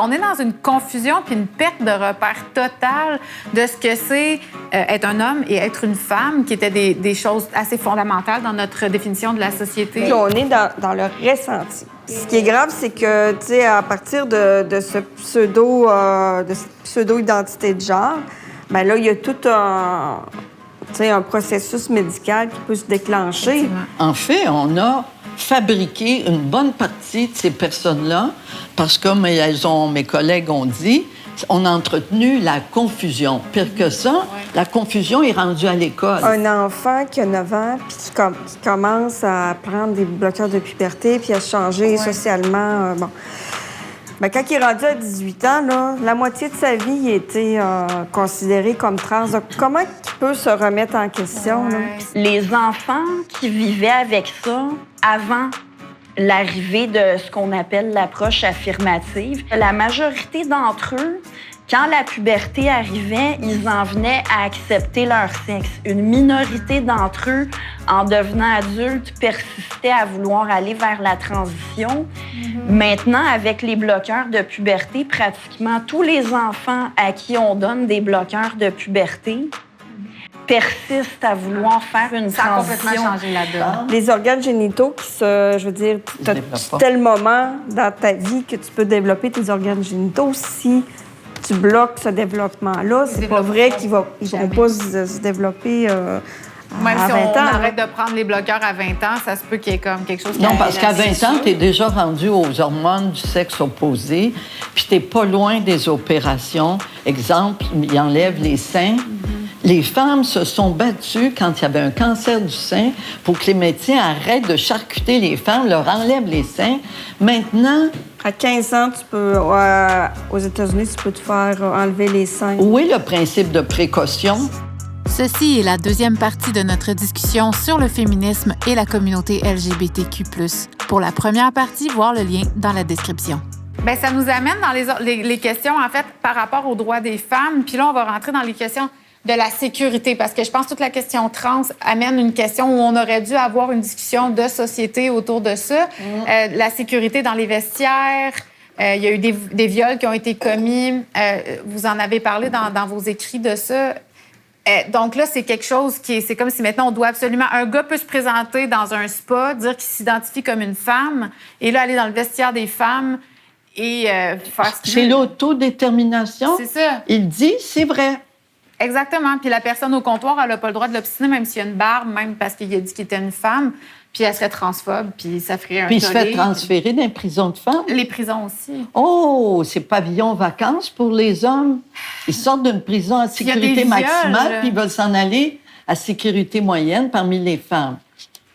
On est dans une confusion puis une perte de repère totale de ce que c'est être un homme et être une femme, qui étaient des choses assez fondamentales dans notre définition de la société. Puis on est dans le ressenti. Ce qui est grave, c'est que, tu sais, à partir de cette pseudo-identité de genre, bien là, il y a tout un processus médical qui peut se déclencher. En fait, on a fabriqué une bonne partie de ces personnes-là parce que, comme mes collègues ont dit, on a entretenu la confusion. Pire que ça, la confusion est rendue à l'école. Un enfant qui a 9 ans puis qui commence à prendre des bloqueurs de puberté puis à changer socialement, Bien, quand il est rendu à 18 ans, là, la moitié de sa vie, il a été considéré comme trans. Donc, comment il peut se remettre en question? Là? Les enfants qui vivaient avec ça avant l'arrivée de ce qu'on appelle l'approche affirmative, la majorité d'entre eux, quand la puberté arrivait, ils en venaient à accepter leur sexe. Une minorité d'entre eux, en devenant adultes, persistaient à vouloir aller vers la transition. Maintenant, avec les bloqueurs de puberté, pratiquement tous les enfants à qui on donne des bloqueurs de puberté persistent à vouloir faire une transition. Ça a complètement changé la donne. Les organes génitaux je veux dire, tu as tel moment dans ta vie que tu peux développer tes organes génitaux. Si tu bloques ce développement-là, c'est pas vrai qu'ils vont pas se développer même à si 20 on ans. arrête de prendre les bloqueurs à 20 ans, ça se peut qu'il y ait comme quelque chose qui... Non, parce qu'à 20 ans, tu es déjà rendu aux hormones du sexe opposé, puis tu n'es pas loin des opérations. Exemple, ils enlèvent les seins. Les femmes se sont battues quand il y avait un cancer du sein pour que les médecins arrêtent de charcuter les femmes, leur enlèvent les seins. Maintenant... À 15 ans, tu peux, aux États-Unis, tu peux te faire enlever les seins. Où est le principe de précaution? Ceci est la deuxième partie de notre discussion sur le féminisme et la communauté LGBTQ+. Pour la première partie, voir le lien dans la description. Bien, ça nous amène dans les questions, en fait, par rapport aux droits des femmes. Puis là, on va rentrer dans les questions de la sécurité, parce que je pense que toute la question trans amène une question où on aurait dû avoir une discussion de société autour de ça. La sécurité dans les vestiaires, il y a eu des viols qui ont été commis. Vous en avez parlé dans vos écrits de ça. Donc là, c'est quelque chose c'est comme si maintenant on doit absolument... Un gars peut se présenter dans un spa, dire qu'il s'identifie comme une femme, et là, aller dans le vestiaire des femmes et faire ce qu'il C'est veut. l'autodétermination. C'est ça. Il dit, c'est vrai. Exactement. Puis la personne au comptoir, elle n'a pas le droit de l'obstiner, même s'il y a une barbe, même parce qu'il a dit qu'il était une femme. Puis elle serait transphobe, puis ça ferait un Puis il se fait tollé. transférer dans les prisons de femmes. Les prisons aussi. Oh, c'est pavillon vacances pour les hommes. Ils sortent d'une prison à il y a sécurité des viols, maximale, puis ils veulent s'en aller à sécurité moyenne parmi les femmes.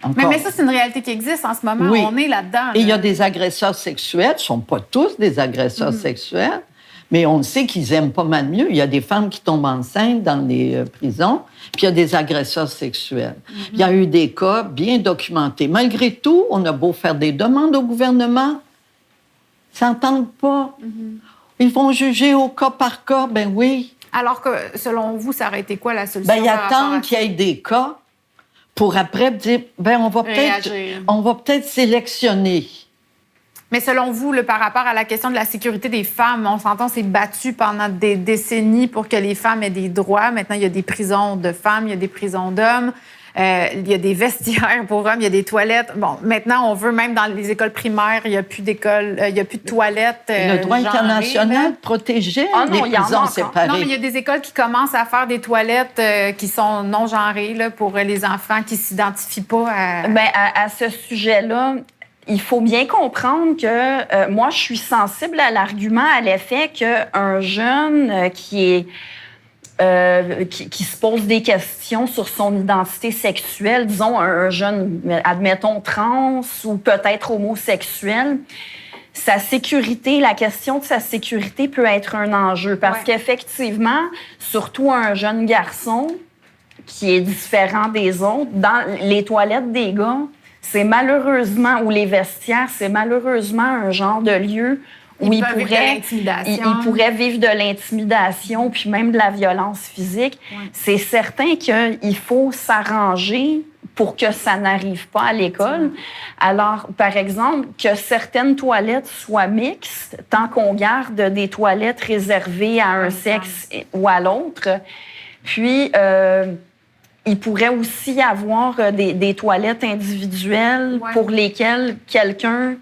Encore. Mais ça, c'est une réalité qui existe en ce moment. Oui. On est là-dedans. Et il y a là. des agresseurs sexuels. Ce ne sont pas tous des agresseurs sexuels, mais on sait qu'ils aiment pas mal mieux. Il y a des femmes qui tombent enceintes dans les prisons, puis il y a des agresseurs sexuels. Il y a eu des cas bien documentés. Malgré tout, on a beau faire des demandes au gouvernement, ils s'entendent pas. Ils vont juger au cas par cas, ben oui. Alors que, selon vous, ça aurait été quoi la solution? Ben, ils par rapport à attendent qu'il y ait des cas pour après dire, ben on va peut-être sélectionner. Mais selon vous, par rapport à la question de la sécurité des femmes, on s'entend, c'est battu pendant des décennies pour que les femmes aient des droits. Maintenant, il y a des prisons de femmes, il y a des prisons d'hommes, il y a des vestiaires pour hommes, il y a des toilettes. Bon, maintenant, on veut même dans les écoles primaires, il n'y a plus d'écoles, il n'y a plus de toilettes. Le droit international protégeait les prisons séparées. Non, mais il y a des écoles qui commencent à faire des toilettes qui sont non genrées là, pour les enfants qui ne s'identifient pas à... Bien, à ce sujet-là, il faut bien comprendre que moi, je suis sensible à l'argument à l'effet qu'un jeune qui se pose des questions sur son identité sexuelle, disons un jeune, admettons, trans ou peut-être homosexuel, sa sécurité, la question de sa sécurité peut être un enjeu. Parce qu'effectivement, surtout un jeune garçon qui est différent des autres, dans les toilettes des gars, c'est malheureusement, ou les vestiaires, c'est malheureusement un genre de lieu où il pourrait vivre de l'intimidation, puis même de la violence physique. Ouais. C'est certain qu'il faut s'arranger pour que ça n'arrive pas à l'école. Alors, par exemple, que certaines toilettes soient mixtes, tant qu'on garde des toilettes réservées à un sexe ou à l'autre. Puis, il pourrait aussi y avoir des toilettes individuelles pour lesquelles quelqu'un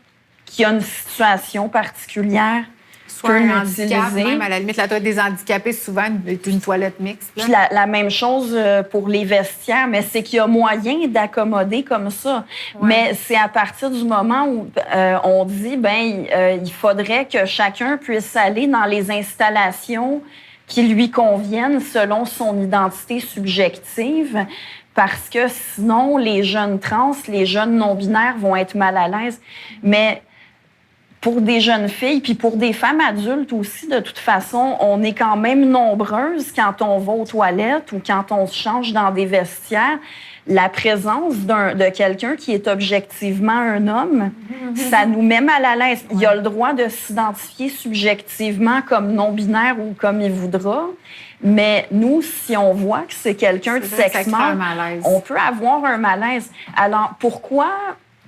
qui a une situation particulière soit un handicap, même à la limite, la toilette des handicapés, souvent, est une toilette mixte. Puis la même chose pour les vestiaires, mais c'est qu'il y a moyen d'accommoder comme ça. Ouais. Mais c'est à partir du moment où on dit, il faudrait que chacun puisse aller dans les installations qui lui conviennent selon son identité subjective, parce que sinon, les jeunes trans, les jeunes non-binaires vont être mal à l'aise. Mais pour des jeunes filles, puis pour des femmes adultes aussi, de toute façon, on est quand même nombreuses quand on va aux toilettes ou quand on se change dans des vestiaires. La présence de quelqu'un qui est objectivement un homme, ça nous met mal à l'aise. Il a le droit de s'identifier subjectivement comme non-binaire ou comme il voudra, mais nous, si on voit que c'est quelqu'un de sexe mâle, on peut avoir un malaise. Alors, pourquoi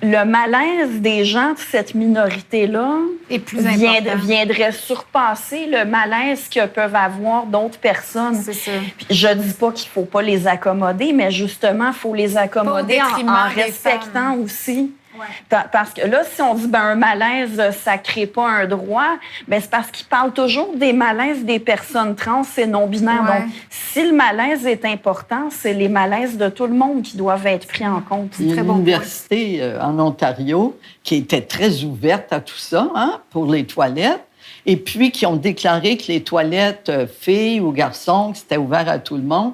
le malaise des gens de cette minorité-là viendrait surpasser le malaise que peuvent avoir d'autres personnes? C'est ça. Puis je dis pas qu'il faut pas les accommoder, mais justement, il faut les accommoder en respectant aussi. Ouais. Parce que là, si on dit un malaise, ça crée pas un droit, c'est parce qu'ils parlent toujours des malaises des personnes trans et non-binaires. Ouais. Donc, si le malaise est important, c'est les malaises de tout le monde qui doivent être pris en compte. Il y a une université en Ontario qui était très ouverte à tout ça, pour les toilettes, et puis qui ont déclaré que les toilettes filles ou garçons, que c'était ouvert à tout le monde.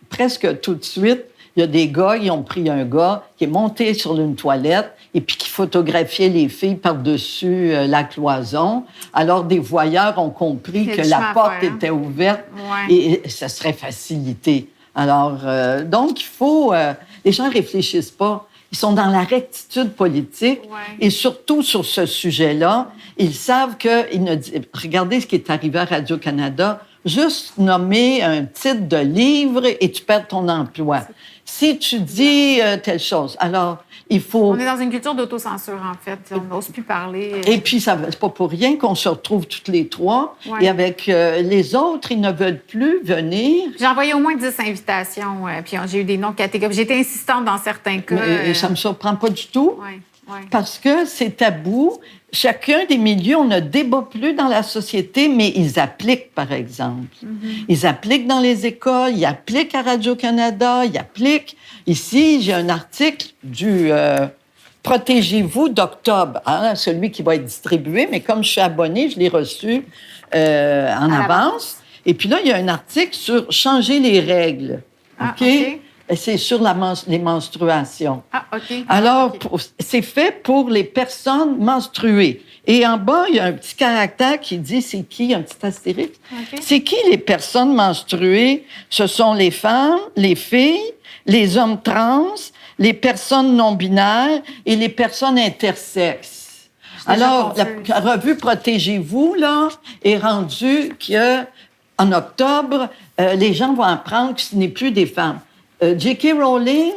Presque tout de suite, il y a des gars, ils ont pris un gars qui est monté sur une toilette et puis qui photographiait les filles par-dessus la cloison. Alors, des voyeurs ont compris que la porte était ouverte et ça serait facilité. Alors, donc, il faut... les gens ne réfléchissent pas. Ils sont dans la rectitude politique et surtout sur ce sujet-là, ils savent que... Regardez ce qui est arrivé à Radio-Canada. Juste nommer un titre de livre et tu perds ton emploi. Si tu dis telle chose, alors il faut... On est dans une culture d'autocensure, en fait. On n'ose plus parler. Et puis, c'est pas pour rien qu'on se retrouve toutes les trois. Et avec les autres, ils ne veulent plus venir. J'ai envoyé au moins 10 invitations, puis j'ai eu des noms catégoriques. J'ai été insistante dans certains cas. Mais ça me surprend pas du tout. Ouais. Parce que c'est tabou. Chacun des milieux, on ne débat plus dans la société, mais ils appliquent, par exemple. Mm-hmm. Ils appliquent dans les écoles, ils appliquent à Radio-Canada, ils appliquent... Ici, j'ai un article du Protégez-vous d'octobre, celui qui va être distribué, mais comme je suis abonnée, je l'ai reçu en avance. Et puis là, il y a un article sur changer les règles. OK? C'est sur les menstruations. Alors, c'est fait pour les personnes menstruées. Et en bas, il y a un petit caractère qui dit c'est qui, un petit astérix. C'est qui les personnes menstruées? Ce sont les femmes, les filles, les hommes trans, les personnes non-binaires et les personnes intersexes. Alors, la revue Protégez-vous, là, est rendue qu'en octobre, les gens vont apprendre que ce n'est plus des femmes. J.K. Rowling,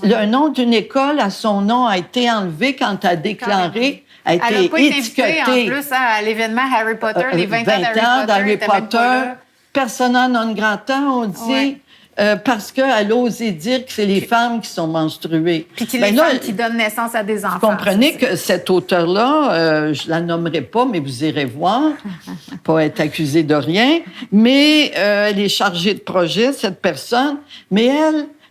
le nom d'une école à son nom a été enlevé quand elle a déclaré, a été étiquetée. Elle n'a pas été invitée, en plus, à l'événement Harry Potter, les 20 ans d'Harry Potter. Persona non grata, on dit, parce qu'elle a osé dire que c'est les femmes qui sont menstruées. Puis les femmes qui donnent naissance à des enfants. Vous comprenez que cet auteur-là, je ne la nommerai pas, mais vous irez voir, pas être accusée de rien, mais elle est chargée de projet, cette personne, mais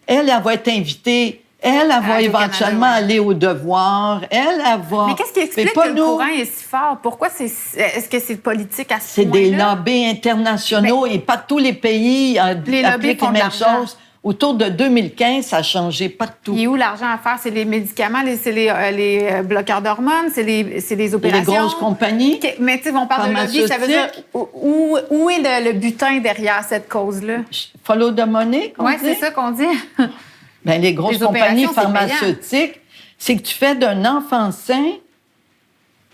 elle va être invitée. Elle va éventuellement aller au devoir. Elle va... Mais qu'est-ce qui explique que le courant est si fort? Pourquoi est-ce que c'est politique à ce point-là? C'est des lobbies internationaux et pas tous les pays appliquent les mêmes choses. Autour de 2015, ça a changé partout. Et où l'argent à faire? C'est les médicaments, c'est les bloqueurs d'hormones, c'est les opérations. Les grosses compagnies. Mais tu sais, on parle de lobby, ça veut dire où est le butin derrière cette cause-là? Follow the money, qu'on dit? Oui, c'est ça qu'on dit. Les grosses compagnies pharmaceutiques, c'est que tu fais d'un enfant sain,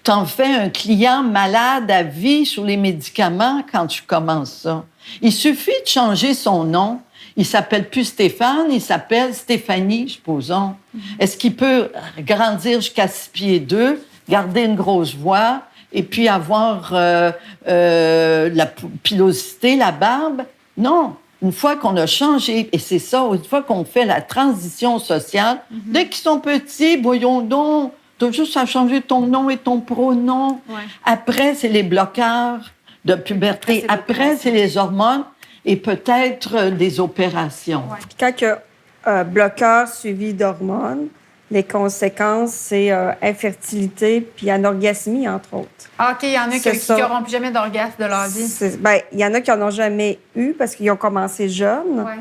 t'en fais un client malade à vie sur les médicaments quand tu commences ça. Il suffit de changer son nom. Il s'appelle plus Stéphane, il s'appelle Stéphanie, supposons. Est-ce qu'il peut grandir jusqu'à 6 pieds 2, garder une grosse voix et puis avoir la pilosité, la barbe? Non. Une fois qu'on a changé, et c'est ça, une fois qu'on fait la transition sociale, dès qu'ils sont petits, voyons donc, t'as juste à changer ton nom et ton pronom. Ouais. Après, c'est les bloqueurs de puberté. Après, c'est les hormones et peut-être des opérations. Ouais. Puis quand il y a bloqueur suivi d'hormones, les conséquences, c'est infertilité puis anorgasmie, entre autres. Ah, OK, il y en a C'est qui ça. n'auront plus jamais d'orgasme de leur vie. Ben, il y en a qui n'en ont jamais eu parce qu'ils ont commencé jeunes. Ouais.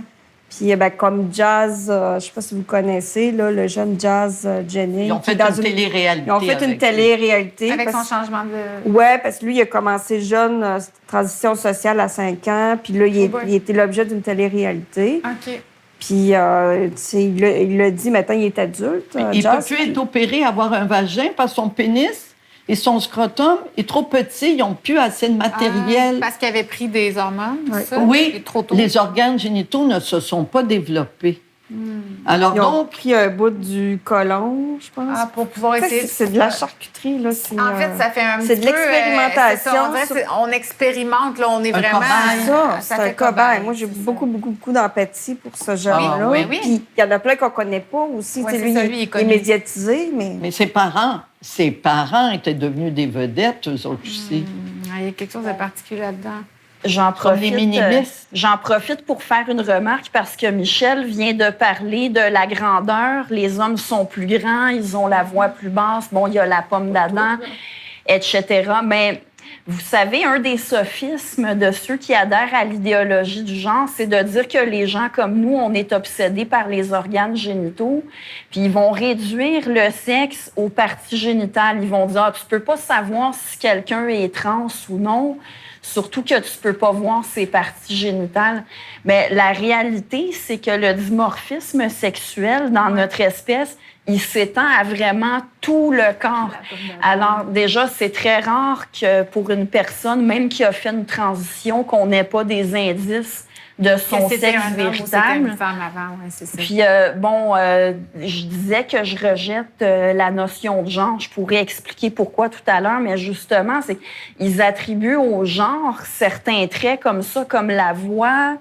Puis, ben, comme Jazz, je ne sais pas si vous connaissez, là, le jeune Jazz Jennings. Ils ont qui est fait dans une télé-réalité. Ils ont fait une avec lui. télé-réalité. Avec son parce... changement de... Ouais, parce que lui, il a commencé jeune, transition sociale à 5 ans. Puis là, ouais. il était l'objet d'une télé-réalité. OK. Puis, tu sais, il l'a dit, maintenant, il est adulte. Il ne peut Jazz. plus être opéré, avoir un vagin, parce que son pénis et son scrotum est trop petit. Ils n'ont plus assez de matériel. Parce qu'il avait pris des hormones, Ouais. ça? Oui, Et trop tôt. les organes génitaux ne se sont pas développés. Alors Ils ont donc, pris un bout du côlon, je pense. Ah, pour pouvoir Ça, essayer... c'est de la charcuterie, là. En fait, ça fait un c'est petit de peu... l'expérimentation. c'est ça, on dirait que on expérimente, là, on est Un vraiment... cobaye. C'est fait un cobaye. Moi, j'ai c'est ça. beaucoup d'empathie pour ce jeune-là. Ah, oui, oui. Puis il y en a plein qu'on connaît pas aussi. Ouais, Tu sais, c'est ça, lui, il est il est connu. médiatisé, mais... mais ses parents étaient devenus des vedettes, eux autres aussi. Il y a quelque chose de particulier là-dedans. J'en Comme les profite, minimistes. j'en profite pour faire une remarque parce que Michel vient de parler de la grandeur. Les hommes sont plus grands, ils ont la voix plus basse. Bon, il y a la pomme d'Adam, etc. Mais vous savez, un des sophismes de ceux qui adhèrent à l'idéologie du genre, c'est de dire que les gens comme nous, on est obsédés par les organes génitaux, puis ils vont réduire le sexe aux parties génitales. Ils vont dire, tu peux pas savoir si quelqu'un est trans ou non, surtout que tu peux pas voir ses parties génitales. Mais la réalité, c'est que le dimorphisme sexuel dans notre espèce, il s'étend à vraiment tout le corps. Alors, déjà, c'est très rare que pour une personne, même qui a fait une transition, qu'on n'ait pas des indices de son C'était sexe un homme ou c'était véritable. une femme avant, ouais, c'est ça. Puis, je disais que je rejette la notion de genre. Je pourrais expliquer pourquoi tout à l'heure, mais justement, c'est qu'ils attribuent au genre certains traits comme ça, comme la voix,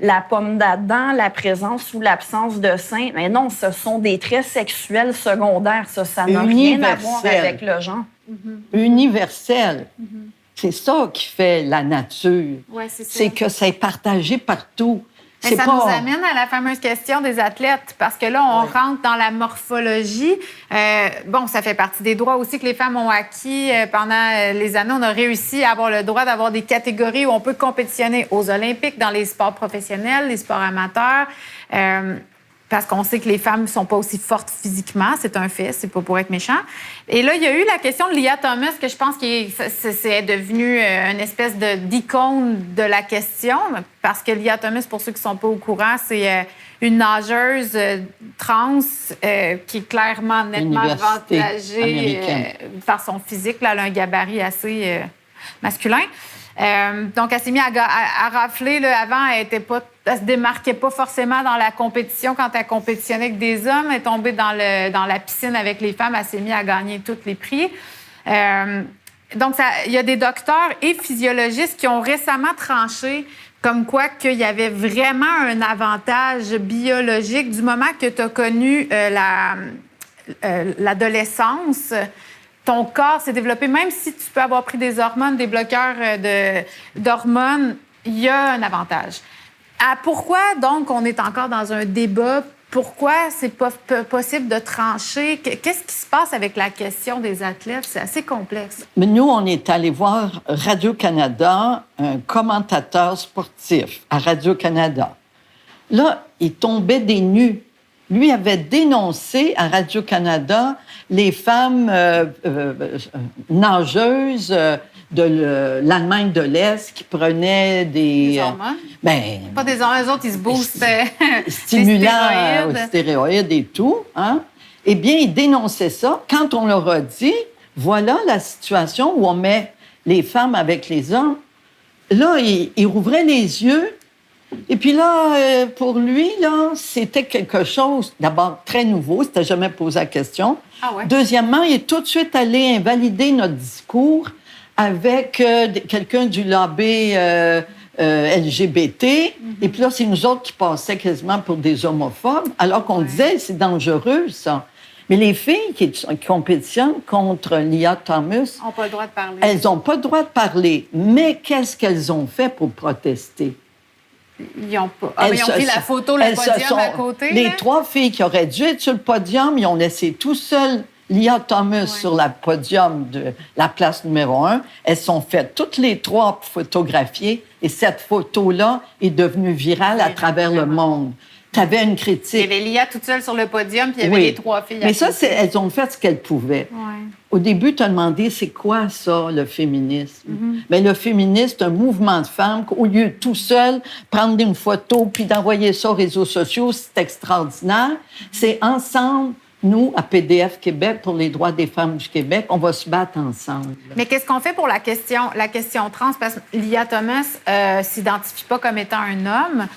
la pomme d'Adam, la présence ou l'absence de sein. Mais non, ce sont des traits sexuels secondaires. Ça n'a rien à voir Universel. avec le genre. Universel. C'est ça qui fait la nature. Ouais, c'est ça. C'est que c'est partagé partout. Mais C'est ça pas... nous amène à la fameuse question des athlètes, parce que là, on rentre dans la morphologie. Bon, ça fait partie des droits aussi que les femmes ont acquis pendant les années. On a réussi à avoir le droit d'avoir des catégories où on peut compétitionner aux Olympiques, dans les sports professionnels, les sports amateurs. Parce qu'on sait que les femmes ne sont pas aussi fortes physiquement. C'est un fait, c'est pas pour être méchant. Et là, il y a eu la question de Lia Thomas, que je pense que c'est devenu une espèce d'icône de la question. Parce que Lia Thomas, pour ceux qui ne sont pas au courant, c'est une nageuse trans qui est clairement nettement Université avantagée américaine. par son physique. Là, elle a un gabarit assez masculin. Donc, elle s'est mise à rafler. Là, avant, elle se démarquait pas forcément dans la compétition quand elle compétitionnait avec des hommes. Elle est tombée dans la piscine avec les femmes. Elle s'est mise à gagner tous les prix. Donc, il y a des docteurs et physiologistes qui ont récemment tranché comme quoi qu'il y avait vraiment un avantage biologique du moment que tu as connu l'adolescence. Ton corps s'est développé, même si tu peux avoir pris des hormones, des bloqueurs d'hormones, il y a un avantage. Pourquoi, donc, on est encore dans un débat? Pourquoi c'est pas possible de trancher? Qu'est-ce qui se passe avec la question des athlètes? C'est assez complexe. Mais nous, on est allé voir Radio-Canada, un commentateur sportif à Radio-Canada. Là, il tombait des nues. Lui avait dénoncé à Radio-Canada les femmes nageuses de l'Allemagne de l'Est qui prenaient des hormones? Ben, Pas des hormones, eux autres, ils se boostent. Stimulants aux des stéroïdes et tout. Hein? Eh bien, ils dénonçaient ça. Quand on leur a dit, voilà la situation où on met les femmes avec les hommes, là, ils rouvraient les yeux Et puis là, pour lui, là, c'était quelque chose, d'abord, très nouveau. Il s'était jamais posé la question. Ah ouais? Deuxièmement, il est tout de suite allé invalider notre discours avec quelqu'un du lobby LGBT. Et puis là, c'est nous autres qui passaient quasiment pour des homophobes, alors qu'on disait, c'est dangereux, ça. Mais les filles qui compétitionnent contre Lia Thomas, N'ont pas le droit de parler. elles n'ont pas le droit de parler. Mais qu'est-ce qu'elles ont fait pour protester? Ils ont pas. Ah, mais ils ont pris la photo, le podium à côté. Les là. 3 filles qui auraient dû être sur le podium, ils ont laissé tout seul Lia Thomas sur le podium de la place numéro 1. Elles sont faites toutes les 3 photographiées et cette photo-là est devenue virale à travers le monde. Tu avais une critique. Il y avait Lia toute seule sur le podium, puis il y avait les 3 filles. Mais ça, elles ont fait ce qu'elles pouvaient. Ouais. Au début, tu as demandé, c'est quoi ça, le féminisme? Mais le féminisme, c'est un mouvement de femmes qu'au lieu de tout seul prendre une photo puis d'envoyer ça aux réseaux sociaux, c'est extraordinaire. C'est ensemble, nous, à PDF Québec, pour les droits des femmes du Québec, on va se battre ensemble. Mais qu'est-ce qu'on fait pour la question trans? Parce que Lia Thomas s'identifie pas comme étant un homme.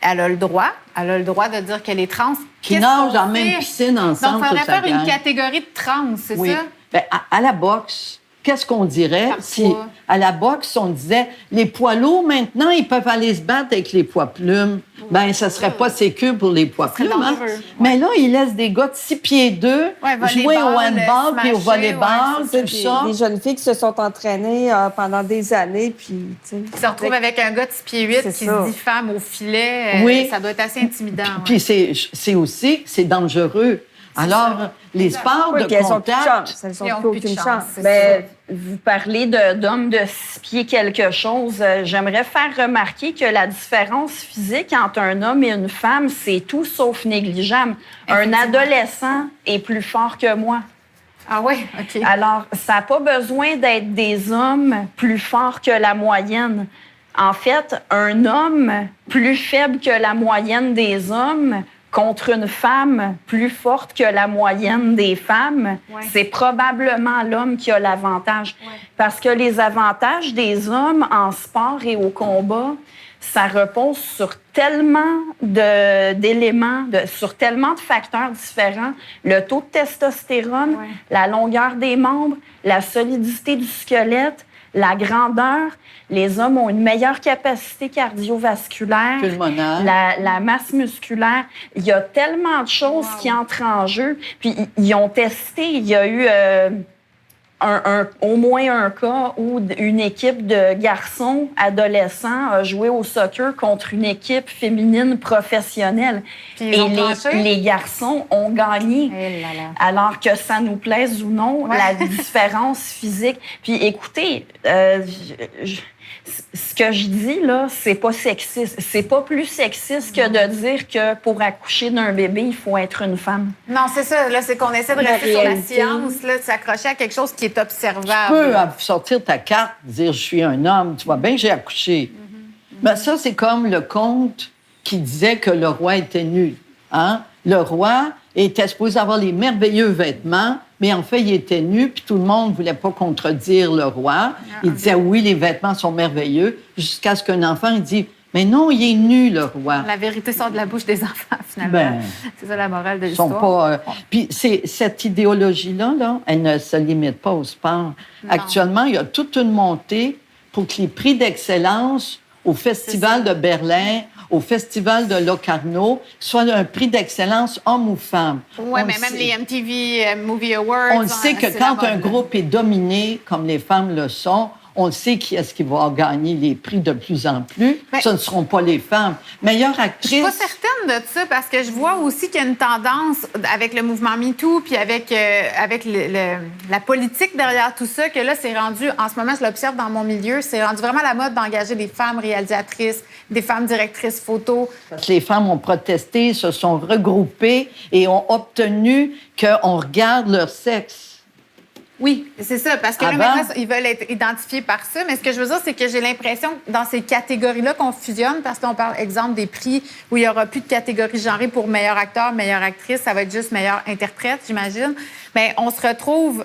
Elle a le droit de dire qu'elle est trans. Qui nagent dans la même piscine ensemble. Donc, il faudrait faire une gang. catégorie de trans, c'est ça? Bien, à la boxe, qu'est-ce qu'on dirait si, à la boxe, on disait les poids lourds, maintenant, ils peuvent aller se battre avec les poids plumes? Bien, ça serait pas sécure pour les poids plumes. Hein? Mais là, ils laissent des gars de 6 pieds 2 jouer au handball puis au volleyball, tout ça. Des jeunes filles qui se sont entraînées pendant des années, puis... Ils se retrouvent avec un gars de 6 pieds 8 qui se dit femme au filet. Oui. Ça doit être assez intimidant. Puis c'est aussi, c'est dangereux. Alors, les sports de contact... Elles n'ont plus aucune chance. Ben, vous parlez d'hommes de 6 pieds quelque chose. J'aimerais faire remarquer que la différence physique entre un homme et une femme, c'est tout sauf négligeable. Un adolescent est plus fort que moi. Ah oui? OK. Alors, ça n'a pas besoin d'être des hommes plus forts que la moyenne. En fait, un homme plus faible que la moyenne des hommes contre une femme plus forte que la moyenne des femmes, c'est probablement l'homme qui a l'avantage. Parce que les avantages des hommes en sport et au combat, ça repose sur tellement d'éléments, sur tellement de facteurs différents. Le taux de testostérone, la longueur des membres, la solidité du squelette, la grandeur. Les hommes ont une meilleure capacité cardiovasculaire, la masse musculaire. Il y a tellement de choses qui entrent en jeu. Puis, ils ont testé, il y a eu au moins un cas où une équipe de garçons adolescents a joué au soccer contre une équipe féminine professionnelle. Puis et les garçons ont gagné. Alors que ça nous plaise ou non, la différence physique. Puis écoutez, ce que je dis, là, c'est pas sexiste. C'est pas plus sexiste que de dire que pour accoucher d'un bébé, il faut être une femme. Non, c'est ça. Là, c'est qu'on essaie de rester sur la science, là, de s'accrocher à quelque chose qui est observable. Tu peux sortir ta carte, dire « je suis un homme », tu vois bien que j'ai accouché. Mais ça, c'est comme le conte qui disait que le roi était nu. Hein? Le roi était supposé avoir les merveilleux vêtements, mais en fait, il était nu, puis tout le monde ne voulait pas contredire le roi. Il disait, oui, les vêtements sont merveilleux, jusqu'à ce qu'un enfant il dit, mais non, il est nu, le roi. La vérité sort de la bouche des enfants, finalement. C'est ça la morale de l'histoire. Puis cette idéologie-là, là, elle ne se limite pas au sport. Non. Actuellement, il y a toute une montée pour que les prix d'excellence au Festival de Berlin, au Festival de Locarno, soit un prix d'excellence homme ou femme. Oui, mais même les MTV Movie Awards... On sait que quand un groupe est dominé, comme les femmes le sont, on sait qui est-ce qui va gagner les prix de plus en plus. Ce ne seront pas les femmes. Meilleure actrice... Je suis pas certaine de ça, parce que je vois aussi qu'il y a une tendance avec le mouvement MeToo, puis avec la politique derrière tout ça, que là, c'est rendu, en ce moment, je l'observe dans mon milieu, c'est rendu vraiment la mode d'engager des femmes réalisatrices, des femmes directrices photo. Les femmes ont protesté, se sont regroupées et ont obtenu qu'on regarde leur sexe. Oui, c'est ça, parce que là, maintenant, ils veulent être identifiés par ça. Mais ce que je veux dire, c'est que j'ai l'impression que dans ces catégories-là qu'on fusionne, parce qu'on parle, exemple, des prix où il n'y aura plus de catégorie genrée pour meilleur acteur, meilleure actrice, ça va être juste meilleur interprète, j'imagine. Bien, on se retrouve...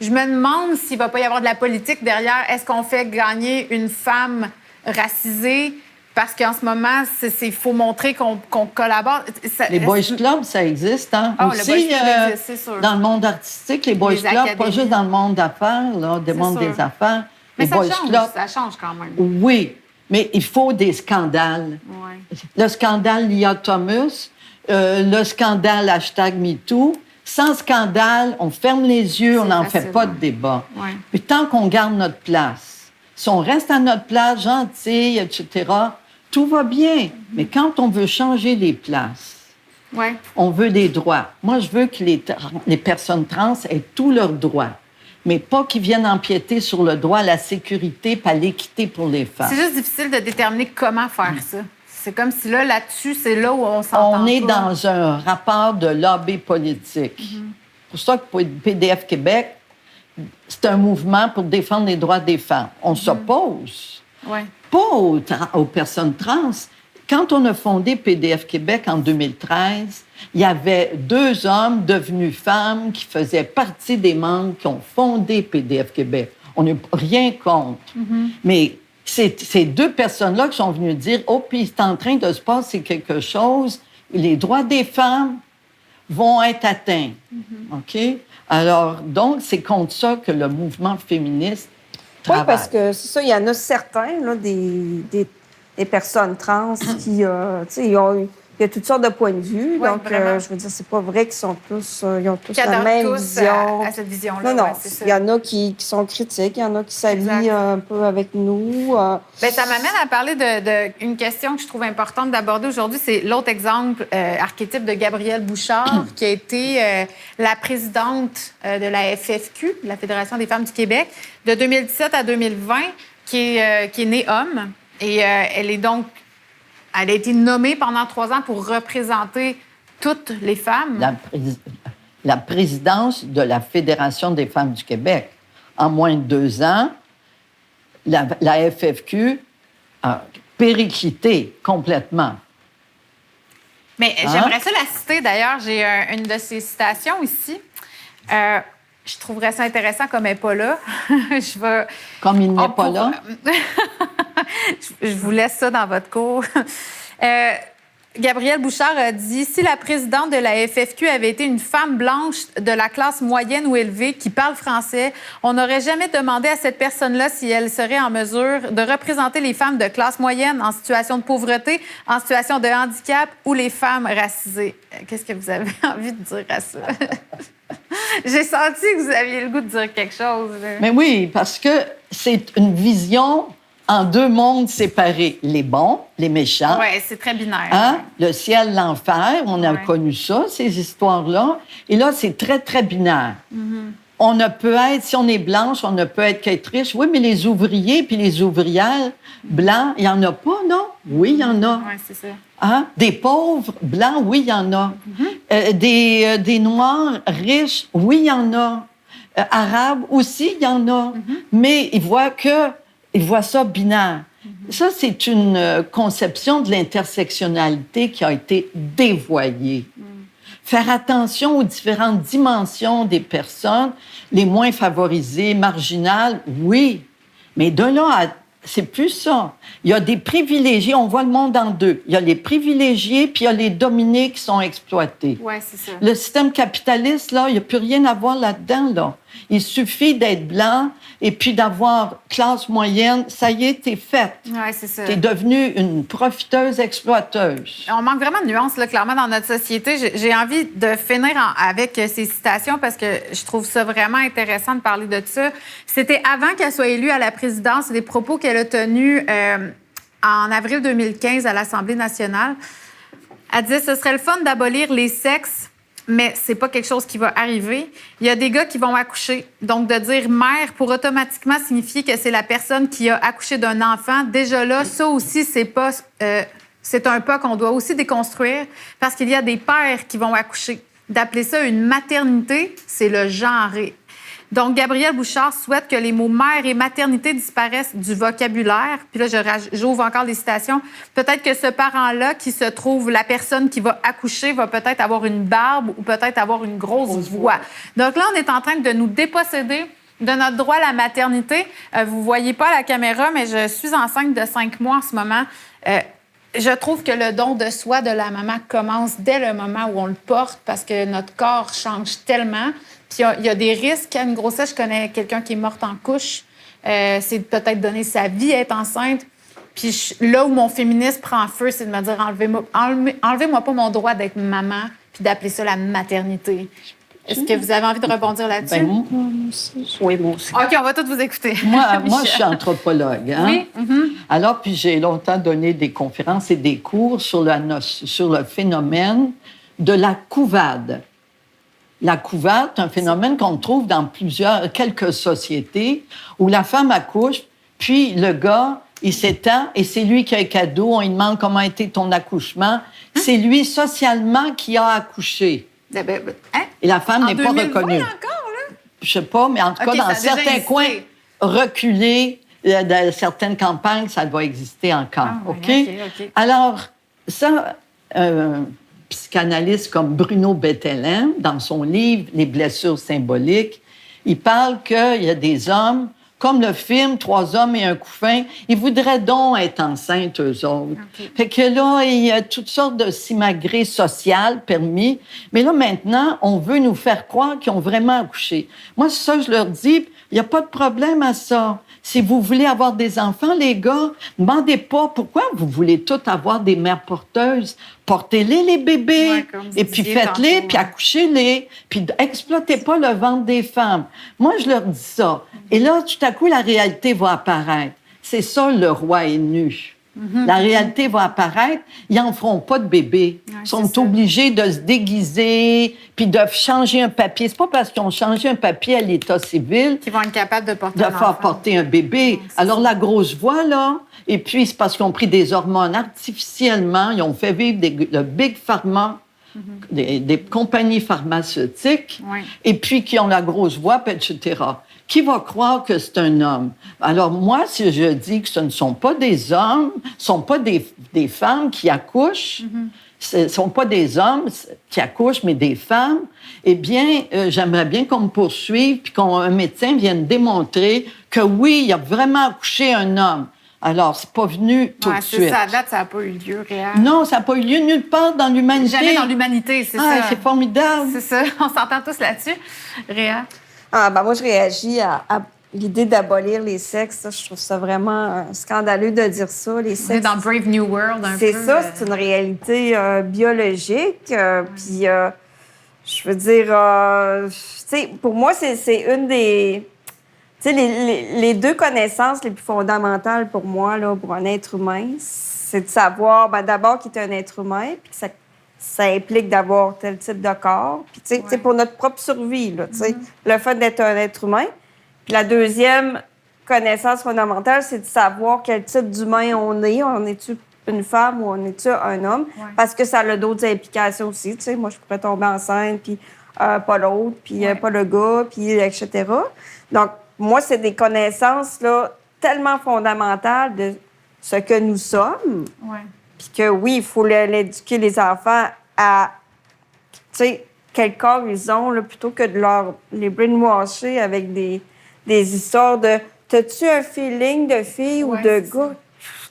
je me demande s'il ne va pas y avoir de la politique derrière. Est-ce qu'on fait gagner une femme racisée parce qu'en ce moment, il faut montrer qu'on collabore. Les boys clubs, ça existe, hein? Ah, aussi, le boys club existe, c'est sûr. dans le monde artistique, les boys clubs, pas juste dans le monde d'affaires, là, des mondes des affaires. Mais les ça boys change, clubs, ça change quand même. oui, mais il faut des scandales. Ouais. Le scandale Lia Thomas, le scandale #MeToo. Sans scandale, on ferme les yeux, on n'en fait pas de débat. Ouais. Puis tant qu'on garde notre place, si on reste à notre place, gentille, etc., tout va bien. Mais quand on veut changer les places, Ouais. on veut des droits. Moi, je veux que les personnes trans aient tous leurs droits, mais pas qu'ils viennent empiéter sur le droit à la sécurité et à l'équité pour les femmes. C'est juste difficile de déterminer comment faire ça. C'est comme si là-dessus, c'est là où on s'entend On est pas. dans un rapport de lobby politique. C'est pour ça que PDF Québec, c'est un mouvement pour défendre les droits des femmes. On s'oppose, Ouais. pas aux personnes trans. Quand on a fondé PDF Québec en 2013, il y avait 2 hommes devenus femmes qui faisaient partie des membres qui ont fondé PDF Québec. On n'a rien contre. Mais c'est ces 2 personnes-là qui sont venues dire « Oh, puis c'est en train de se passer quelque chose. Les droits des femmes vont être atteints. OK? Alors, donc, c'est contre ça que le mouvement féministe travaille. Oui, parce que c'est ça, il y en a certains, là, des personnes trans qui, tu sais, il y a toutes sortes de points de vue. Ouais, donc, je veux dire, c'est pas vrai qu'ils sont tous, ils ont tous Qui la adhèrent même tous vision. à cette vision-là. Non, ouais, c'est ça. il y en a qui sont critiques, il y en a qui s'allient Exact. un peu avec nous. Bien, ça m'amène à parler d'une question que je trouve importante d'aborder aujourd'hui. C'est l'autre exemple archétype de Gabrielle Bouchard, qui a été la présidente de la FFQ, la Fédération des femmes du Québec, de 2017 à 2020, qui est née homme. Et elle a été nommée pendant 3 ans pour représenter toutes les femmes. La présidence de la Fédération des femmes du Québec. En moins de 2 ans, la FFQ a périclité complètement. Mais j'aimerais ça la citer. D'ailleurs, j'ai une de ses citations ici. Je trouverais ça intéressant comme elle n'est pas là. Comme il n'est pas là? Je vous laisse ça dans votre cours. Gabrielle Bouchard a dit « Si la présidente de la FFQ avait été une femme blanche de la classe moyenne ou élevée qui parle français, on n'aurait jamais demandé à cette personne-là si elle serait en mesure de représenter les femmes de classe moyenne en situation de pauvreté, en situation de handicap ou les femmes racisées. » Qu'est-ce que vous avez envie de dire à ça? J'ai senti que vous aviez le goût de dire quelque chose. Mais oui, parce que c'est une vision en 2 mondes séparés. Les bons, les méchants. Oui, c'est très binaire. Hein? Le ciel, l'enfer, on a Ouais. connu ça, ces histoires-là. Et là, c'est très, très binaire. On ne peut être, si on est blanche, on ne peut être qu'être riche. Oui, mais les ouvriers puis les ouvrières blancs, il n'y en a pas, non? Oui, il y en a. Oui, c'est ça. Hein? Des pauvres blancs, oui, il y en a. Des Noirs riches, oui, il y en a. Arabes aussi, il y en a. Mais ils voient ça binaire. Ça, c'est une conception de l'intersectionnalité qui a été dévoyée. Faire attention aux différentes dimensions des personnes, les moins favorisées, marginales, oui. Mais de là à... C'est plus ça. Il y a des privilégiés, on voit le monde en 2. Il y a les privilégiés, puis il y a les dominés qui sont exploités. Oui, c'est ça. Le système capitaliste, là, il n'y a plus rien à voir là-dedans, là. Il suffit d'être blanc et puis d'avoir classe moyenne. Ça y est, t'es faite. Oui, c'est ça. T'es devenue une profiteuse exploiteuse. On manque vraiment de nuances, là, clairement, dans notre société. J'ai envie de finir avec ces citations parce que je trouve ça vraiment intéressant de parler de ça. C'était avant qu'elle soit élue à la présidence. C'est des propos qu'elle a tenus en avril 2015 à l'Assemblée nationale. Elle disait « Ce serait le fun d'abolir les sexes, mais c'est pas quelque chose qui va arriver. Il y a des gars qui vont accoucher. Donc, de dire mère pour automatiquement signifier que c'est la personne qui a accouché d'un enfant, déjà là, ça aussi, c'est un pas qu'on doit aussi déconstruire parce qu'il y a des pères qui vont accoucher. D'appeler ça une maternité, c'est le genrer. Donc, Gabrielle Bouchard souhaite que les mots mère et maternité disparaissent du vocabulaire. Puis là, j'ouvre encore les citations. Peut-être que ce parent-là, qui se trouve la personne qui va accoucher, va peut-être avoir une barbe ou peut-être avoir une grosse voix. Donc là, on est en train de nous déposséder de notre droit à la maternité. Vous ne voyez pas à la caméra, mais je suis enceinte de 5 mois en ce moment. Je trouve que le don de soi de la maman commence dès le moment où on le porte parce que notre corps change tellement. Puis il y a des risques à une grossesse. Je connais quelqu'un qui est morte en couche. C'est peut-être donner sa vie à être enceinte. Puis là où mon féminisme prend feu, c'est de me dire enlevez-moi pas mon droit d'être maman puis d'appeler ça la maternité. Est-ce que vous avez envie de rebondir là-dessus? Moi aussi. OK, on va tous vous écouter. Moi, je suis anthropologue. Hein? Oui. Mm-hmm. Alors, puis j'ai longtemps donné des conférences et des cours sur le phénomène de la couvade. La couvade, c'est un phénomène qu'on trouve dans quelques sociétés où la femme accouche, puis le gars, il s'étend et c'est lui qui a un cadeau. On lui demande comment a été ton accouchement. C'est lui, socialement, qui a accouché. Hein? Et la femme n'est pas 2020 reconnue. encore, là? Je sais pas, mais en tout cas, dans certains coins reculés, dans certaines campagnes, ça doit exister encore. OK? Alors, ça, un psychanalyste comme Bruno Bettelheim, dans son livre « Les blessures symboliques », il parle qu'il y a des hommes, comme le film « 3 hommes et un couffin », ils voudraient donc être enceintes, eux autres. Okay. Fait que là, il y a toutes sortes de simagrées sociales permis. Mais là, maintenant, on veut nous faire croire qu'ils ont vraiment accouché. Moi, c'est ça, je leur dis, il n'y a pas de problème à ça. Si vous voulez avoir des enfants, les gars, demandez pas pourquoi vous voulez tous avoir des mères porteuses. Portez-les, les bébés, et puis faites-les, puis accouchez-les, puis exploitez pas le ventre des femmes. Moi, je leur dis ça. Et là, tout à coup, la réalité va apparaître. C'est ça, le roi est nu. La réalité va apparaître. Ils n'en feront pas de bébés. Ils sont obligés de se déguiser, puis de changer un papier. C'est pas parce qu'ils ont changé un papier à l'état civil qu'ils vont être capables de porter faire porter un bébé. Alors, la grosse voix, là, et puis c'est parce qu'ils ont pris des hormones artificiellement, ils ont fait vivre le Big Pharma, des compagnies pharmaceutiques, et puis qui ont la grosse voix, etc. Qui va croire que c'est un homme? Alors, moi, si je dis que ce ne sont pas des hommes, ce ne sont pas des femmes qui accouchent, ce ne sont pas des hommes qui accouchent, mais des femmes, eh bien, j'aimerais bien qu'on me poursuive puis qu'un médecin vienne démontrer que oui, il a vraiment accouché un homme. Alors, c'est pas venu tout de suite. Ça, à date, ça n'a pas eu lieu réel. Non, ça n'a pas eu lieu nulle part dans l'humanité. Jamais dans l'humanité, c'est ça. C'est formidable. C'est ça, on s'entend tous là-dessus. Réa? Moi, je réagis à l'idée d'abolir les sexes. Je trouve ça vraiment scandaleux de dire ça. Les sexes, on est dans Brave New World un peu. C'est ça, c'est une réalité biologique. Puis, je veux dire, tu sais, pour moi, c'est une des... Tu sais, les deux connaissances les plus fondamentales pour moi, là, pour un être humain, c'est de savoir, d'abord, qu'il est un être humain, puis que ça implique d'avoir tel type de corps. Puis, tu sais, pour notre propre survie, là, tu sais, le fait d'être un être humain. Puis la deuxième connaissance fondamentale, c'est de savoir quel type d'humain on est. On est-tu une femme ou on est-tu un homme? Parce que ça a d'autres implications aussi. Tu sais, moi, je pourrais tomber enceinte, puis pas l'autre, puis pas le gars, puis etc. Donc, moi, c'est des connaissances là, tellement fondamentales de ce que nous sommes. Puis que, oui, il faut l'éduquer les enfants à, tu sais, quel corps ils ont, là, plutôt que de les brainwasher avec des histoires de « t'as-tu un feeling de fille ou de gars? »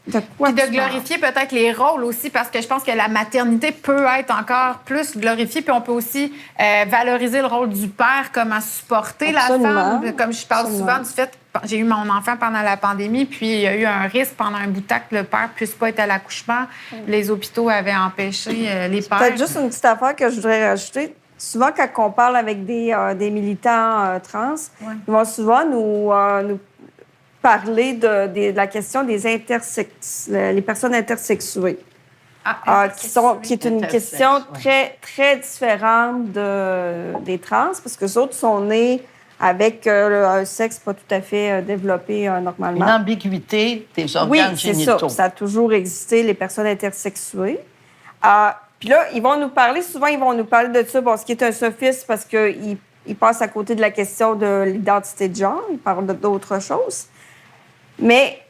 De quoi? Puis de glorifier peut-être les rôles aussi, parce que je pense que la maternité peut être encore plus glorifiée. Puis on peut aussi valoriser le rôle du père, comment supporter la femme. Comme je parle souvent du fait, j'ai eu mon enfant pendant la pandémie, puis il y a eu un risque pendant un bout de temps que le père puisse pas être à l'accouchement. Les hôpitaux avaient empêché les pères. Peut-être juste une petite affaire que je voudrais rajouter. Souvent, quand on parle avec des militants trans, ils vont souvent nous parler de la question des les personnes intersexuées, qui est une question très, très différente des trans, parce que les autres sont nés avec un sexe pas tout à fait développé normalement. Une ambiguïté des organes génitaux. Oui, c'est ça. Ça a toujours existé, les personnes intersexuées. Puis là, ils vont nous parler de ça, ce qui est un sophisme, parce qu'ils passent à côté de la question de l'identité de genre. Ils parlent d'autres choses. Mais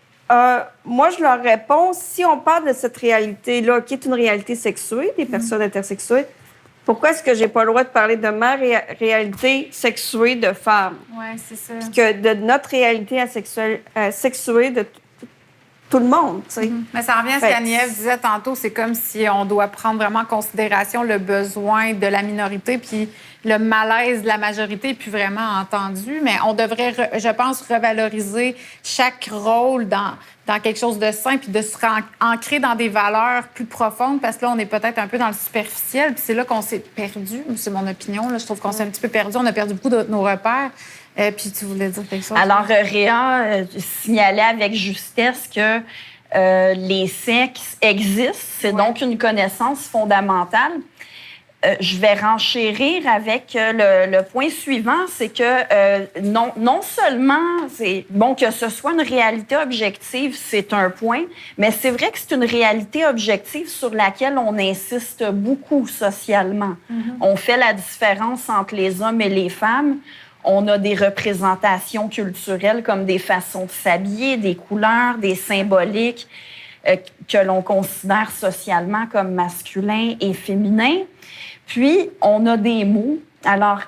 moi, je leur réponds, si on parle de cette réalité-là, qui est une réalité sexuée, des personnes intersexuées, Pourquoi est-ce que j'ai pas le droit de parler de ma réalité sexuée de femme? Oui, c'est ça. Puis que de notre réalité sexuée de tout le monde, tu sais. Mais ça revient à ce qu'Agnès disait tantôt, c'est comme si on doit prendre vraiment en considération le besoin de la minorité, puis le malaise de la majorité est plus vraiment entendu. Mais on devrait, je pense, revaloriser chaque rôle dans quelque chose de sain, puis de se ancrer dans des valeurs plus profondes, parce que là, on est peut-être un peu dans le superficiel, puis c'est là qu'on s'est perdu. C'est mon opinion, là. Je trouve qu'on s'est un petit peu perdu. On a perdu beaucoup de nos repères. Puis tu voulais dire quelque chose? Alors, Réa signalait avec justesse que les sexes existent. C'est donc une connaissance fondamentale. Je vais renchérir avec le point suivant, c'est que non seulement, que ce soit une réalité objective, c'est un point, mais c'est vrai que c'est une réalité objective sur laquelle on insiste beaucoup socialement. On fait la différence entre les hommes et les femmes. On a des représentations culturelles comme des façons de s'habiller, des couleurs, des symboliques que l'on considère socialement comme masculins et féminins. Puis, on a des mots. Alors,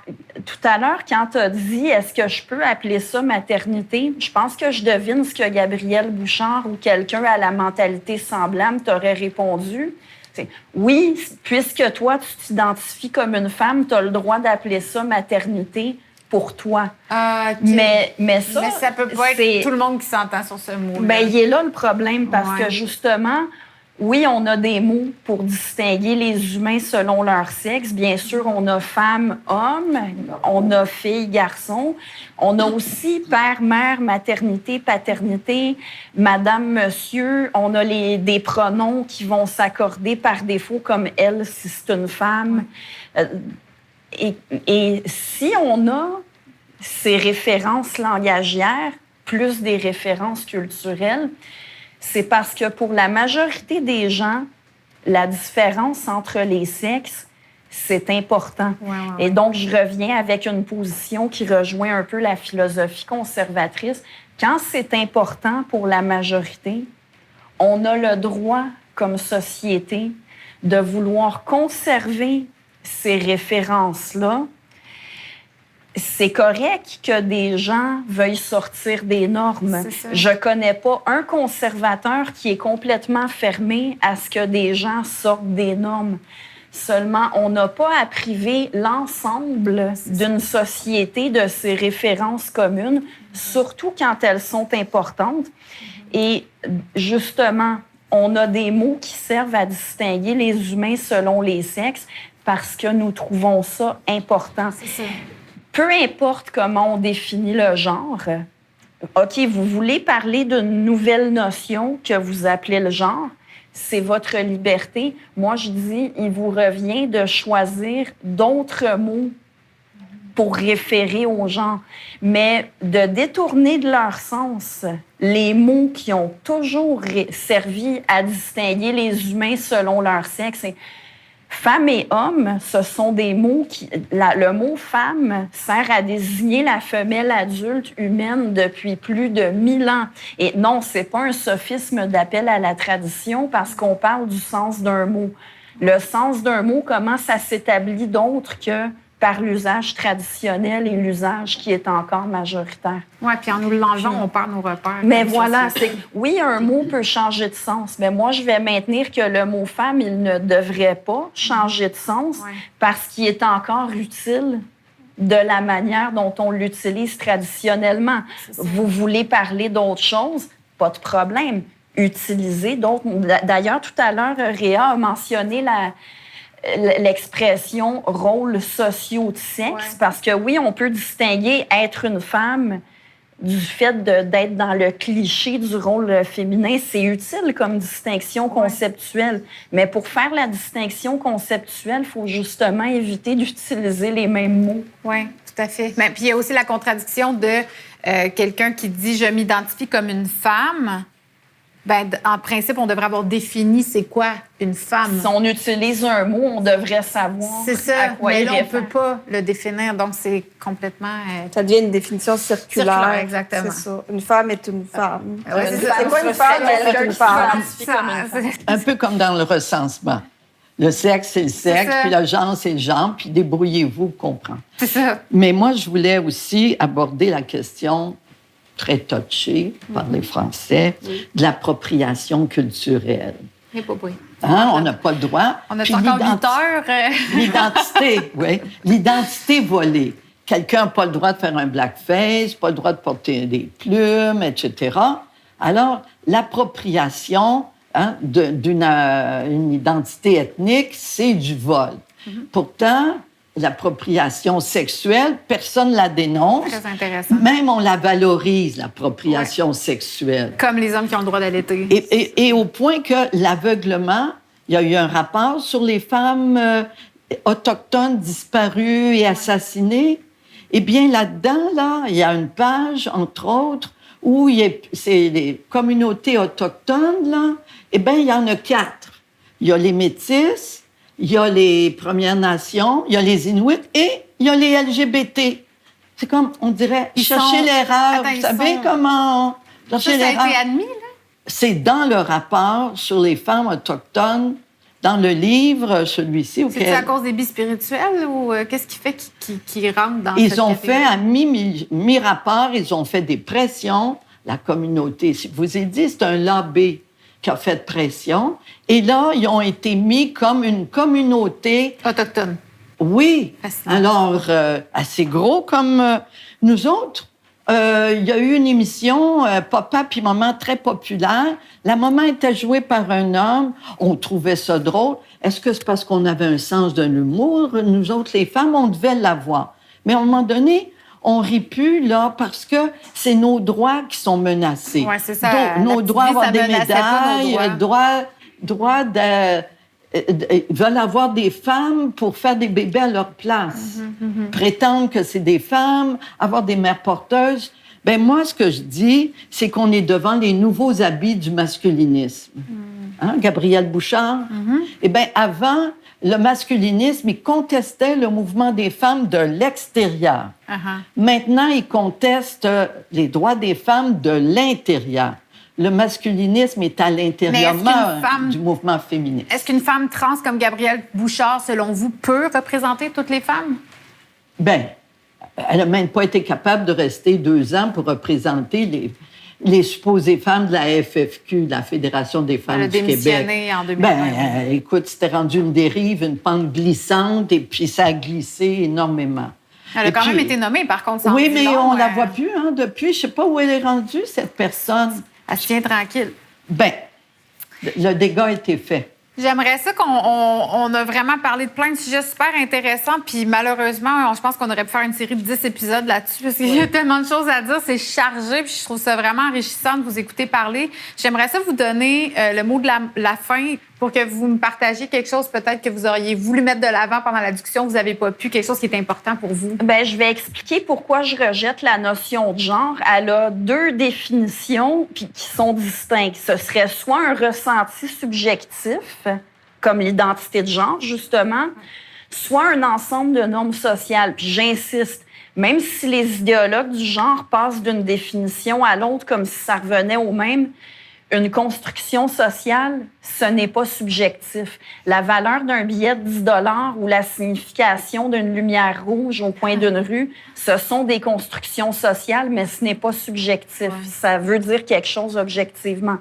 tout à l'heure, quand tu as dit « est-ce que je peux appeler ça maternité », je pense que je devine ce que Gabrielle Bouchard ou quelqu'un à la mentalité semblable t'aurait répondu. Oui, puisque toi, tu t'identifies comme une femme, tu as le droit d'appeler ça maternité pour toi. Okay. Mais ça... Mais ça peut pas être tout le monde qui s'entend sur ce mot-là. Bien, il est là le problème, parce que justement, oui, on a des mots pour distinguer les humains selon leur sexe. Bien sûr, on a femme, homme, on a fille, garçon. On a aussi père, mère, maternité, paternité, madame, monsieur. On a des pronoms qui vont s'accorder par défaut comme elle si c'est une femme. Et si on a ces références langagières, plus des références culturelles, c'est parce que pour la majorité des gens, la différence entre les sexes, c'est important. Ouais. Et donc, je reviens avec une position qui rejoint un peu la philosophie conservatrice. Quand c'est important pour la majorité, on a le droit, comme société, de vouloir conserver ces références-là. C'est correct que des gens veuillent sortir des normes. Je connais pas un conservateur qui est complètement fermé à ce que des gens sortent des normes. Seulement, on n'a pas à priver l'ensemble d'une société de ses références communes, surtout quand elles sont importantes. Et justement, on a des mots qui servent à distinguer les humains selon les sexes, parce que nous trouvons ça important. C'est ça. Peu importe comment on définit le genre, OK, vous voulez parler d'une nouvelle notion que vous appelez le genre, c'est votre liberté. Moi, je dis, il vous revient de choisir d'autres mots pour référer au genre, mais de détourner de leur sens les mots qui ont toujours servi à distinguer les humains selon leur sexe. Femme et homme, ce sont des mots qui... le mot « femme » sert à désigner la femelle adulte humaine depuis plus de 1000 ans. Et non, c'est pas un sophisme d'appel à la tradition parce qu'on parle du sens d'un mot. Le sens d'un mot, comment ça s'établit d'autre que par l'usage traditionnel et l'usage qui est encore majoritaire. Oui, puis en nous l'enlevant, on perd nos repères. Mais voilà, oui, un mot peut changer de sens, mais moi, je vais maintenir que le mot « femme », il ne devrait pas changer de sens parce qu'il est encore utile de la manière dont on l'utilise traditionnellement. Vous voulez parler d'autre chose? Pas de problème. Utilisez d'autres. D'ailleurs, tout à l'heure, Réa a mentionné l'expression rôles sociaux de sexe, parce que oui, on peut distinguer être une femme du fait d'être dans le cliché du rôle féminin. C'est utile comme distinction conceptuelle. Mais pour faire la distinction conceptuelle, il faut justement éviter d'utiliser les mêmes mots. Oui, tout à fait. Mais puis il y a aussi la contradiction de quelqu'un qui dit « je m'identifie comme une femme ». Ben, en principe, on devrait avoir défini c'est quoi une femme. Si on utilise un mot, on devrait savoir à quoi mais il là, réfère. on ne peut pas le définir, donc c'est complètement... Ça devient une définition circulaire. Exactement. C'est ça. Une femme est une femme. Ouais, c'est quoi une femme? C'est une femme. Un peu comme dans le recensement. Le sexe, c'est le sexe, ça. puis le genre, c'est le genre, puis débrouillez-vous pour comprendre. C'est ça. Mais moi, je voulais aussi aborder la question très touchée par les Français de l'appropriation culturelle. Et pas bruit. Hein, on n'a pas le droit. On a Puis encore 8 heures. L'identité, oui. L'identité volée. Quelqu'un n'a pas le droit de faire un blackface, pas le droit de porter des plumes, etc. Alors, l'appropriation d'une identité ethnique, c'est du vol. Pourtant, l'appropriation sexuelle, personne ne la dénonce. Très intéressant. Même on la valorise, l'appropriation sexuelle. Comme les hommes qui ont le droit d'allaiter. Et au point que l'aveuglement, il y a eu un rapport sur les femmes autochtones disparues et assassinées. Eh bien, là-dedans, là, il y a une page, entre autres, où c'est les communautés autochtones, là. Eh bien, il y en a 4. Il y a les Métis, il y a les Premières Nations, il y a les Inuits et il y a les LGBT. C'est comme, on dirait, chercher l'erreur. Vous savez comment... Chercher ça a l'erreur. été admis, là? C'est dans le rapport sur les femmes autochtones, dans le livre, celui-ci. C'est-tu à cause des bispirituels ou qu'est-ce qui fait qu'ils rentrent dans cette Ils ont catégorie? fait, à mi-rapport, ils ont fait des pressions, la communauté. Je vous ai dit, c'est un lobby qui a fait pression. Et là, ils ont été mis comme une communauté... Autochtone. Oui. Fascinant. Alors, assez gros comme nous autres. Il y a eu une émission, Papa puis Maman, très populaire. La maman était jouée par un homme. On trouvait ça drôle. Est-ce que c'est parce qu'on avait un sens de l'humour? Nous autres, les femmes, on devait l'avoir. Mais à un moment donné, on rit plus, là, parce que c'est nos droits qui sont menacés. Oui, c'est ça. Donc, nos droits à avoir des médailles, droits. droits de... Ils veulent avoir des femmes pour faire des bébés à leur place. Prétendre que c'est des femmes, avoir des mères porteuses. Ben moi, ce que je dis, c'est qu'on est devant les nouveaux habits du masculinisme. Hein, Gabrielle Bouchard? Eh bien, avant, le masculinisme, il contestait le mouvement des femmes de l'extérieur. Maintenant, il conteste les droits des femmes de l'intérieur. Le masculinisme est à l'intérieur du mouvement féministe. Est-ce qu'une femme trans comme Gabrielle Bouchard, selon vous, peut représenter toutes les femmes? Bien, elle n'a même pas été capable de rester 2 ans pour représenter les supposées femmes de la FFQ, la Fédération des femmes du Québec. Elle a démissionné en 2020. Ben, écoute, c'était rendu une dérive, une pente glissante, et puis ça a glissé énormément. Elle a quand même été nommée, par contre. Oui, mais on ne la voit plus depuis. Je ne sais pas où elle est rendue, cette personne. Elle se tient tranquille. Bien, le dégât a été fait. J'aimerais ça qu'on a vraiment parlé de plein de sujets super intéressants. Puis malheureusement, je pense qu'on aurait pu faire une série de 10 épisodes là-dessus parce qu'il y a tellement de choses à dire. C'est chargé. Puis je trouve ça vraiment enrichissant de vous écouter parler. J'aimerais ça vous donner le mot de la fin pour que vous me partagiez quelque chose peut-être que vous auriez voulu mettre de l'avant pendant la discussion, vous n'avez pas pu, quelque chose qui est important pour vous. Bien, je vais expliquer pourquoi je rejette la notion de genre. Elle a 2 définitions qui sont distinctes. Ce serait soit un ressenti subjectif, comme l'identité de genre, justement, soit un ensemble de normes sociales. Puis j'insiste, même si les idéologues du genre passent d'une définition à l'autre comme si ça revenait au même, une construction sociale, ce n'est pas subjectif. La valeur d'un billet de 10 $ ou la signification d'une lumière rouge au coin d'une rue, ce sont des constructions sociales, mais ce n'est pas subjectif. Ouais. Ça veut dire quelque chose objectivement.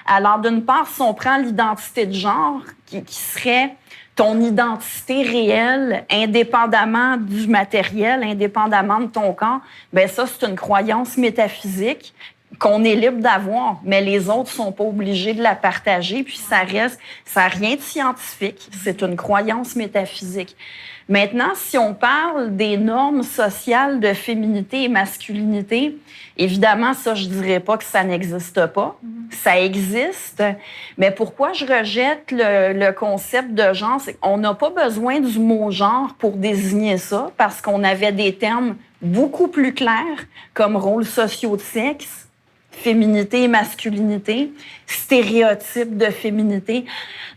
Alors, d'une part, si on prend l'identité de genre, qui serait ton identité réelle, indépendamment du matériel, indépendamment de ton corps, bien ça, c'est une croyance métaphysique qu'on est libre d'avoir, mais les autres sont pas obligés de la partager, puis ça n'a rien de scientifique, c'est une croyance métaphysique. Maintenant, si on parle des normes sociales de féminité et masculinité, évidemment, ça, je dirais pas que ça n'existe pas. Ça existe, mais pourquoi je rejette le concept de genre, c'est qu'on n'a pas besoin du mot genre pour désigner ça, parce qu'on avait des termes beaucoup plus clairs, comme rôles sociaux de sexe, féminité et masculinité, stéréotypes de féminité.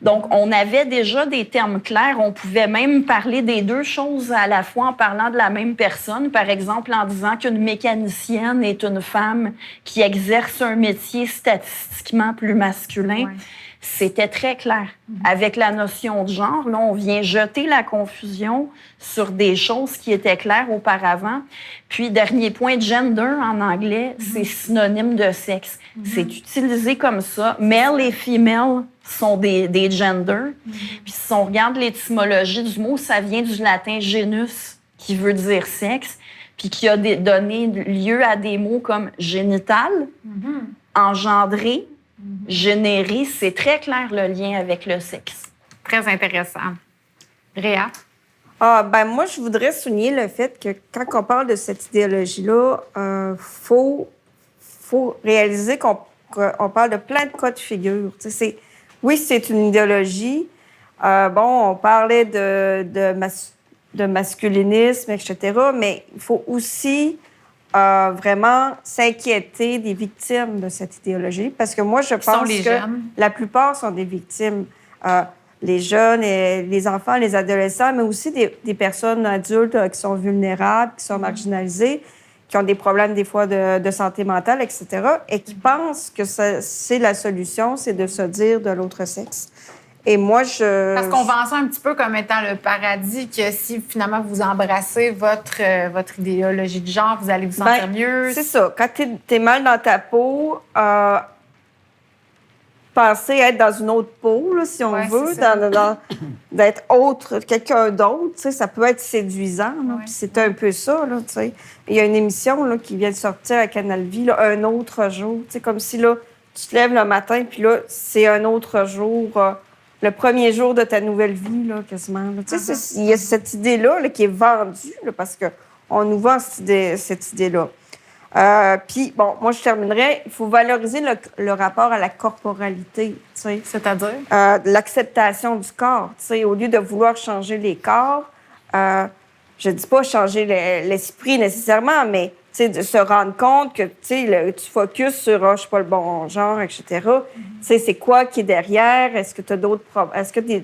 Donc, on avait déjà des termes clairs. On pouvait même parler des deux choses à la fois en parlant de la même personne. Par exemple, en disant qu'une mécanicienne est une femme qui exerce un métier statistiquement plus masculin. Ouais. C'était très clair. Avec la notion de genre, là, on vient jeter la confusion sur des choses qui étaient claires auparavant. Puis, dernier point, gender en anglais, c'est synonyme de sexe. C'est utilisé comme ça. Male et female sont des genders. Puis, si on regarde l'étymologie du mot, ça vient du latin genus, qui veut dire sexe, puis qui a donné lieu à des mots comme génital, engendré, générer, c'est très clair le lien avec le sexe. Très intéressant. Réa? Moi, je voudrais souligner le fait que quand on parle de cette idéologie-là, faut réaliser qu'on parle de plein de cas de figure. Oui, c'est une idéologie. On parlait de masculinisme, etc., mais il faut aussi vraiment s'inquiéter des victimes de cette idéologie. Parce que moi, je pense que la plupart sont des victimes. Les jeunes, et les enfants, les adolescents, mais aussi des personnes adultes qui sont vulnérables, qui sont marginalisées, qui ont des problèmes des fois de santé mentale, etc., et qui pensent que c'est la solution, c'est de se dire de l'autre sexe. Et moi, Parce qu'on vend ça un petit peu comme étant le paradis, que si finalement vous embrassez votre idéologie de genre, vous allez vous sentir mieux. C'est ça. Quand t'es mal dans ta peau, penser être dans une autre peau, là, si on veut, d'être autre, quelqu'un d'autre, ça peut être séduisant. Puis c'est un peu ça. Là, il y a une émission là, qui vient de sortir à Canal Vie, là, Un autre jour. Comme si là, tu te lèves le matin, puis là, c'est un autre jour. Le premier jour de ta nouvelle vie, là, quasiment. Il y a cette idée-là là, qui est vendue, là, parce qu'on nous vend cette idée-là. Puis, moi, je terminerais. Il faut valoriser le rapport à la corporalité. C'est-à-dire? L'acceptation du corps. Au lieu de vouloir changer les corps, je ne dis pas changer l'esprit nécessairement, mais de se rendre compte que tu focuses sur je ne suis pas le bon genre, etc. C'est quoi qui est derrière? Est-ce que tu as d'autres problèmes? Est-ce que tu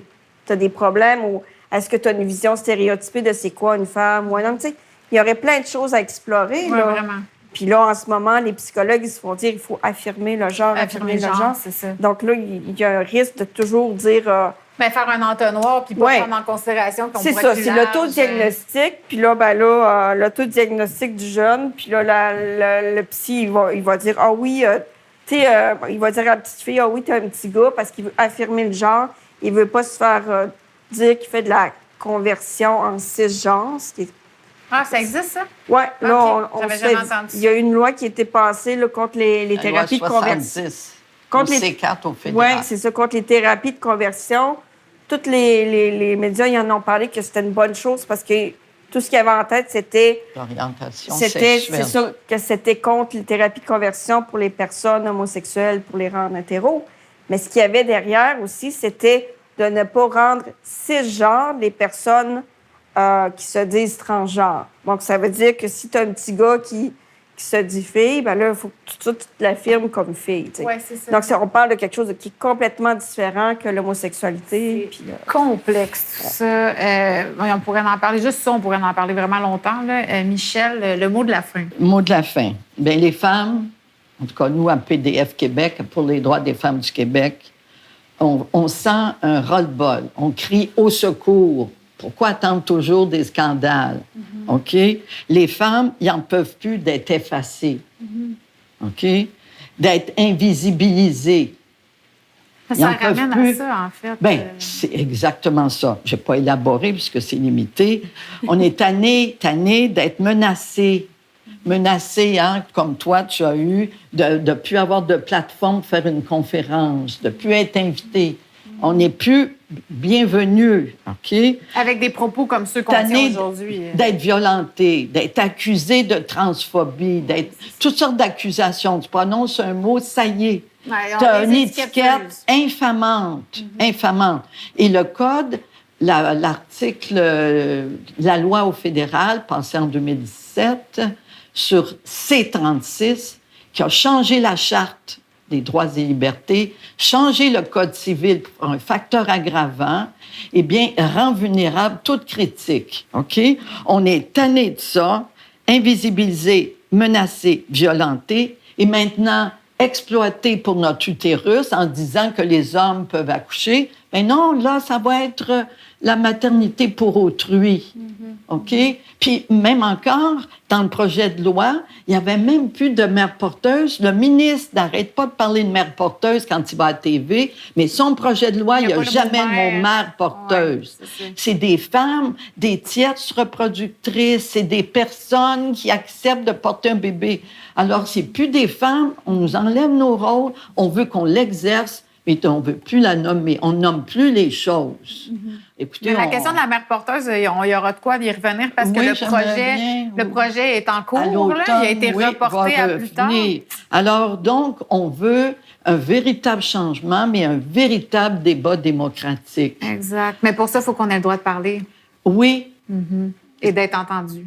as des problèmes ou est-ce que tu as une vision stéréotypée de c'est quoi une femme ou un homme? Il y aurait plein de choses à explorer. Oui, là. Vraiment. Puis là, en ce moment, les psychologues, ils se font dire qu'il faut affirmer le genre, affirmer le genre. C'est ça. Donc là, il y a un risque de toujours dire... faire un entonnoir puis pas prendre en considération qu'on c'est ça, c'est l'autodiagnostic. Puis là, l'autodiagnostic du jeune. Puis là, le psy, il va dire, ah oui, il va dire à la petite fille, ah oui, t'es un petit gars, parce qu'il veut affirmer le genre. Il veut pas se faire dire qu'il fait de la conversion en cisgenre, ce qui est... Ah, ça existe, ça? Oui, là, J'avais jamais entendu. Il y a une loi qui a été passée là, contre les thérapies de conversion. Contre les C4 au fédéral. Oui, c'est ça, contre les thérapies de conversion. Tous les médias, ils en ont parlé que c'était une bonne chose parce que tout ce qu'il y avait en tête, c'était... L'orientation sexuelle. C'est ça, que c'était contre les thérapies de conversion pour les personnes homosexuelles, pour les rendre hétéros. Mais ce qu'il y avait derrière aussi, c'était de ne pas rendre cisgenres les personnes qui se disent transgenres. Donc, ça veut dire que si tu as un petit gars qui se dit fille, bien là, il faut que tu l'affirmes comme fille. Oui, c'est ça. Donc, on parle de quelque chose qui est complètement différent que l'homosexualité. C'est complexe, tout ça. On pourrait en parler, juste ça, on pourrait en parler vraiment longtemps. Là. Michel, le mot de la fin. Le mot de la fin. Bien, les femmes, en tout cas, nous, à PDF Québec, pour les droits des femmes du Québec, on sent un ras-le-bol. On crie au secours. Pourquoi attendre toujours des scandales? OK? Les femmes, ils n'en peuvent plus d'être effacées. OK? D'être invisibilisées. Ça ramène à ça, en fait. Bien, c'est exactement ça. Je n'ai pas élaboré puisque c'est limité. On est tanné d'être menacés. Menacés, hein, comme toi, tu as eu, de ne plus avoir de plateforme pour faire une conférence, de ne plus être invité. On n'est plus bienvenus, OK? Avec des propos comme ceux qu'on tient aujourd'hui. D'être violenté, d'être accusé de transphobie, d'être toutes sortes d'accusations. Tu prononces un mot, ça y est. Tu as une étiquette infamante, infamante. Et le code, l'article, la loi au fédéral, passée en 2017, sur C36, qui a changé la Charte des droits et libertés, changé le Code civil pour un facteur aggravant, eh bien, rend vulnérable toute critique. OK? On est tanné de ça, invisibilisé, menacé, violenté, et maintenant exploité pour notre utérus en disant que les hommes peuvent accoucher. Mais non, là, ça va être la maternité pour autrui. OK? Puis même encore, dans le projet de loi, il n'y avait même plus de mère porteuse. Le ministre n'arrête pas de parler de mère porteuse quand il va à la TV, mais son projet de loi, il n'y a jamais le mot mère porteuse. Ouais, c'est des femmes, des tierces reproductrices, c'est des personnes qui acceptent de porter un bébé. Alors, c'est plus des femmes, on nous enlève nos rôles, on veut qu'on l'exerce, mais on ne veut plus la nommer, on ne nomme plus les choses. Écoutez, mais la question de la mère porteuse, il y aura de quoi y revenir parce que le projet est en cours, là, il a été reporté à plus tard. Alors, donc, on veut un véritable changement, mais un véritable débat démocratique. Exact. Mais pour ça, il faut qu'on ait le droit de parler. Oui. Et d'être entendu.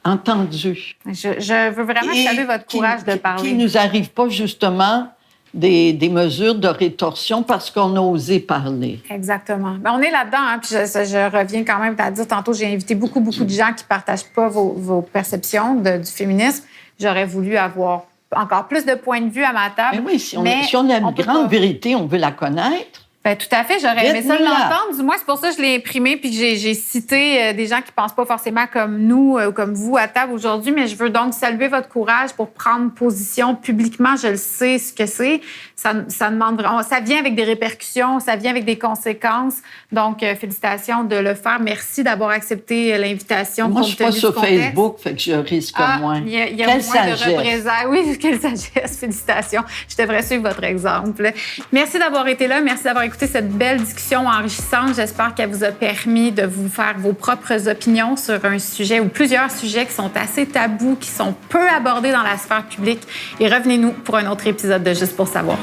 Entendu. Je veux vraiment saluer votre courage de parler. Qui nous arrive pas, justement, des mesures de rétorsion parce qu'on a osé parler. Exactement. Ben, on est là-dedans. Hein, puis je reviens quand même à dire, tantôt, j'ai invité beaucoup de gens qui ne partagent pas vos perceptions du féminisme. J'aurais voulu avoir encore plus de points de vue à ma table. Mais oui, si on a une grande vérité, on veut la connaître. Ben, tout à fait. J'aurais aimé ça l'entendre. Du moins, c'est pour ça que je l'ai imprimé puis que j'ai cité des gens qui ne pensent pas forcément comme nous ou comme vous à table aujourd'hui. Mais je veux donc saluer votre courage pour prendre position publiquement. Je le sais ce que c'est. Ça demande vraiment... Ça vient avec des répercussions, ça vient avec des conséquences. Donc, félicitations de le faire. Merci d'avoir accepté l'invitation. Moi, je ne suis pas sur Facebook, fait que je risque moins. Il y a moins de représailles. Oui, quelle sagesse. Félicitations. Je devrais suivre votre exemple. Merci d'avoir été là. Merci d'avoir écouté cette belle discussion enrichissante. J'espère qu'elle vous a permis de vous faire vos propres opinions sur un sujet ou plusieurs sujets qui sont assez tabous, qui sont peu abordés dans la sphère publique. Et revenez-nous pour un autre épisode de Juste pour savoir.